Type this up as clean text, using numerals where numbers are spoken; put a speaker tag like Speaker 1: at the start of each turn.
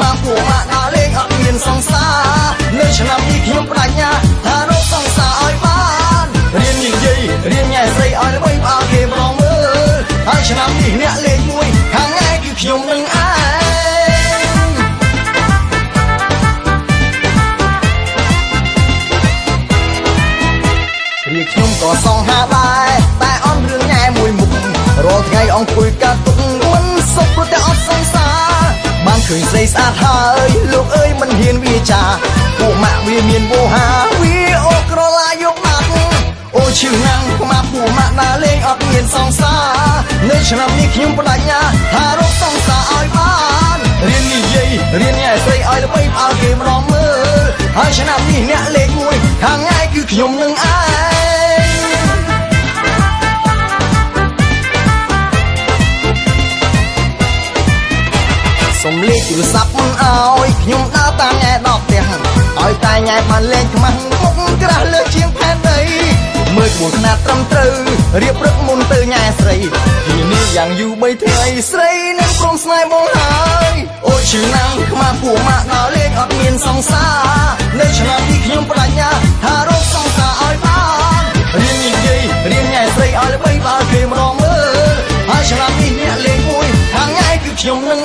Speaker 1: មកពួកម៉ាក់ដើរលេងអត់មានសង្សារនៅឆ្នាំនេះខ្ញុំបដិញ្ញាថារកសង្សារឲ្យបានរៀននិយាយរៀនញ៉ែស្រីឲ្យល្បីផ្អើលគេម្ដងមើលហើយឆ្នាំនេះអ្នកលេងមួយខាងឯងគឺខ្ញុំនឹងឯងខ្ញុំក៏សងហាដែរតែអន់រឿងញ៉ែមួយមុខរាល់ថ្ងៃអង្គុយកាត់ទុកមិនសុខព្រោះតែអត់សង្សារបានឃើញស្រីស្អាតហើយលោកអើយមិនហ៊ានវាចាពួកម៉ាក់វាមានវោហាវាអូក្រឡាយកណាត់អូឈឺណាំងមកពួកម៉ាក់ដើរលេងអត់មានសង្សារនៅឆ្នាំនេះខ្ញុំបដិញ្ញាថារកសង្សារឲ្យបានរៀននិយាយរៀនញ៉ែស្រីឲ្យល្បីផ្អើលគេម្ដងមើលហើយឆ្នាំនេះអ្នកលេខមួយខាងឯងគឺខ្ញុំនឹងឯងសុំលេខទូរស័ព្ទមិនអោយខ្ញុំដើរតាមញ៉ែដល់ផ្ទះឲ្យតែញ៉ែបានលេងខ្មាស់មុខក្រាស់លើជាងផែនដីមើលក្បួនខ្នាតត្រឹមត្រូវរៀបរឹកមុនទៅញ៉ែស្រីពីនេះយ៉ាងយូរ3ថ្ងៃស្រីនឹងព្រមស្នេហ៍បងហើយអូឈឺណាំងខ្មាស់ពួកម៉ាក់ដើរលេងអត់មានសង្សារនៅឆ្នាំនេះខ្ញុំបដិញ្ញាថារកសង្សារឲ្យបានរៀននិយាយរៀនញ៉ែស្រីឲ្យល្បីផ្អើលគេម្ដងមើលហើយឆ្នាំនេះអ្នកលេងមួយខាងញ៉ែគឺខ្ញុំនឹង